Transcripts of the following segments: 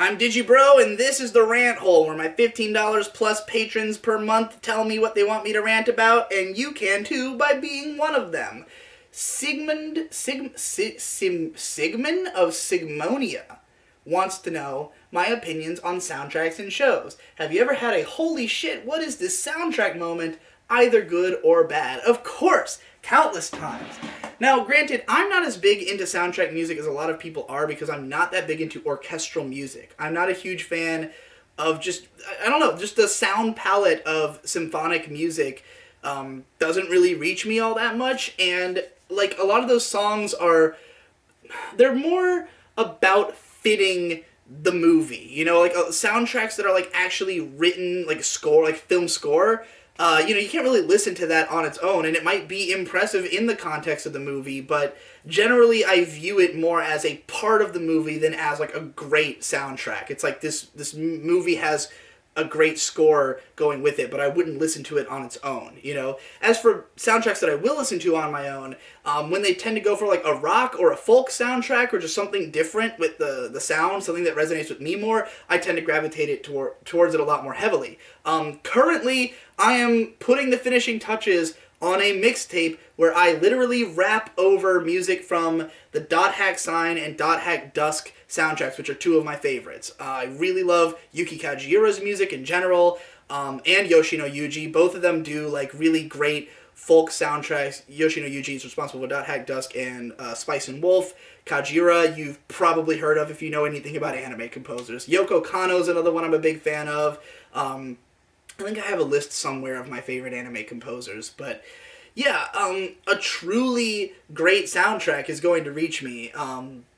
I'm DigiBro, and this is the Rant Hole, where my $15 plus patrons per month tell me what they want me to rant about, and you can too by being one of them. Sigmund of Sigmonia wants to know my opinions on soundtracks and shows. Have you ever had a holy shit, what is this soundtrack moment, either good or bad? Of course, countless times. Now, granted, I'm not as big into soundtrack music as a lot of people are because I'm not that big into orchestral music. I'm not a huge fan of just the sound palette of symphonic music doesn't really reach me all that much, and like a lot of those songs they're more about fitting the movie, like soundtracks that are like actually written, like score, like film score. You can't really listen to that on its own, and it might be impressive in the context of the movie, but generally I view it more as a part of the movie than as like a great soundtrack. It's like this movie has a great score going with it, but I wouldn't listen to it on its own, As for soundtracks that I will listen to on my own, when they tend to go for like a rock or a folk soundtrack or just something different with the sound, something that resonates with me more, I tend to gravitate it towards it a lot more heavily. Currently, I am putting the finishing touches on a mixtape where I literally rap over music from the Dot Hack Sign and Dot Hack Dusk soundtracks, which are two of my favorites. I really love Yuki Kajiura's music in general, and Yoshino Yuji. Both of them do like really great folk soundtracks. Yoshino Yuji is responsible for Dot Hack Dusk and Spice and Wolf. Kajiura, you've probably heard of if you know anything about anime composers. Yoko Kanno's another one I'm a big fan of. I think I have a list somewhere of my favorite anime composers, but yeah, a truly great soundtrack is going to reach me.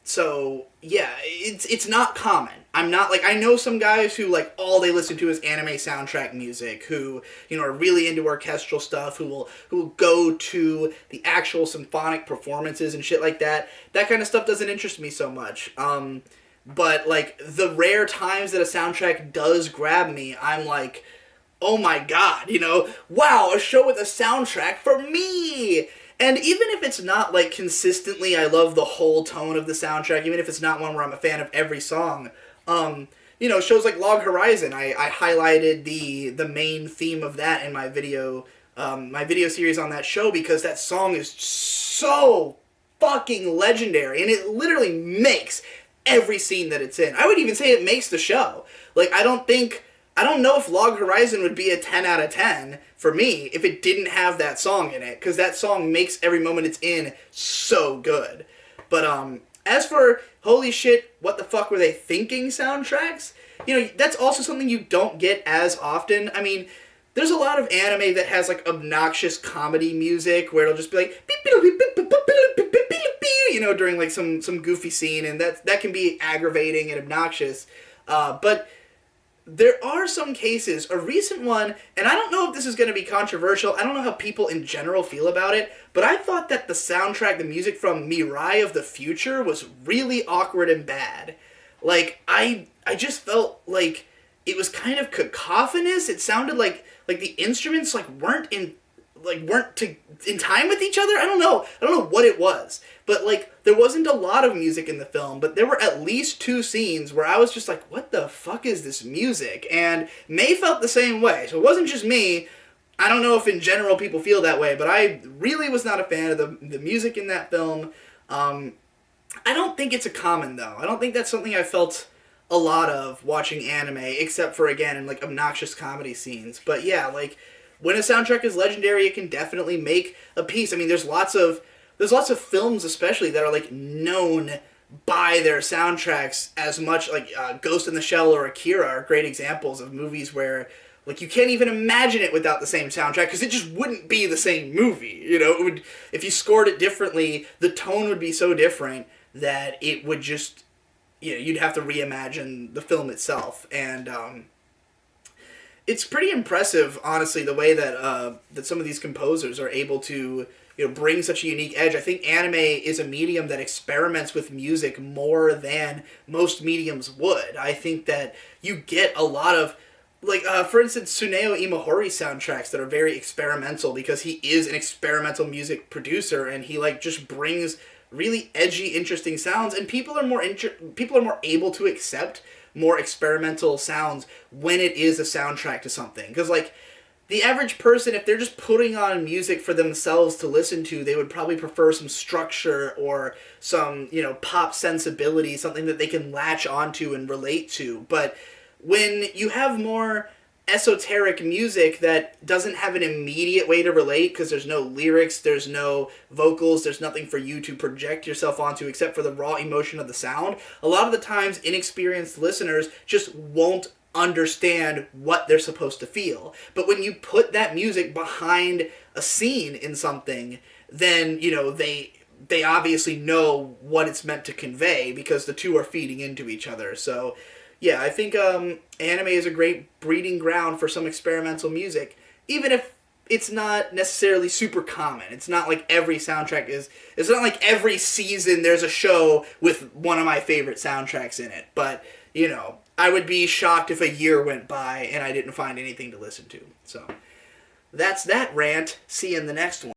So yeah, it's not common. I know some guys who like all they listen to is anime soundtrack music, who are really into orchestral stuff, who will go to the actual symphonic performances and shit like that. That kind of stuff doesn't interest me so much. But like the rare times that a soundtrack does grab me, I'm like, oh my god, wow, a show with a soundtrack for me! And even if it's not, like, consistently, I love the whole tone of the soundtrack, even if it's not one where I'm a fan of every song, shows like Log Horizon, I highlighted the main theme of that in my video series on that show, because that song is so fucking legendary, and it literally makes every scene that it's in. I would even say it makes the show. Like, I don't know if Log Horizon would be a 10 out of 10 for me if it didn't have that song in it, because that song makes every moment it's in so good. But as for holy shit, what the fuck were they thinking soundtracks, that's also something you don't get as often. I mean, there's a lot of anime that has like obnoxious comedy music where it'll just be like during like some goofy scene, and that can be aggravating and obnoxious. But there are some cases, a recent one, and I don't know if this is going to be controversial, I don't know how people in general feel about it, but I thought that the soundtrack, the music from Mirai of the Future, was really awkward and bad. Like, I just felt like it was kind of cacophonous. It sounded like the instruments weren't in time with each other. I don't know what it was, but like there wasn't a lot of music in the film, but there were at least 2 scenes where I was just like, what the fuck is this music? And May felt the same way, so it wasn't just me. I don't know if in general people feel that way, but I really was not a fan of the music in that film. I don't think it's a common though. I don't think that's something I felt a lot of watching anime, except for again in like obnoxious comedy scenes. But yeah, like, when a soundtrack is legendary, it can definitely make a piece. I mean, there's lots of films, especially, that are like known by their soundtracks as much. Like Ghost in the Shell or Akira are great examples of movies where like you can't even imagine it without the same soundtrack, because it just wouldn't be the same movie. It would, if you scored it differently, the tone would be so different that it would just, you'd have to reimagine the film itself. And it's pretty impressive, honestly, the way that that some of these composers are able to bring such a unique edge. I think anime is a medium that experiments with music more than most mediums would. I think that you get a lot of, like, for instance, Tsuneo Imahori soundtracks that are very experimental because he is an experimental music producer, and he just brings really edgy, interesting sounds, and people are more able to accept more experimental sounds when it is a soundtrack to something. Because, like, the average person, if they're just putting on music for themselves to listen to, they would probably prefer some structure or some, pop sensibility, something that they can latch onto and relate to. But when you have more esoteric music that doesn't have an immediate way to relate because there's no lyrics, there's no vocals, there's nothing for you to project yourself onto except for the raw emotion of the sound, a lot of the times inexperienced listeners just won't understand what they're supposed to feel. But when you put that music behind a scene in something, then, they obviously know what it's meant to convey because the two are feeding into each other. So yeah, I think anime is a great breeding ground for some experimental music, even if it's not necessarily super common. It's not like every soundtrack is. It's not like every season there's a show with one of my favorite soundtracks in it. But, I would be shocked if a year went by and I didn't find anything to listen to. So that's that rant. See you in the next one.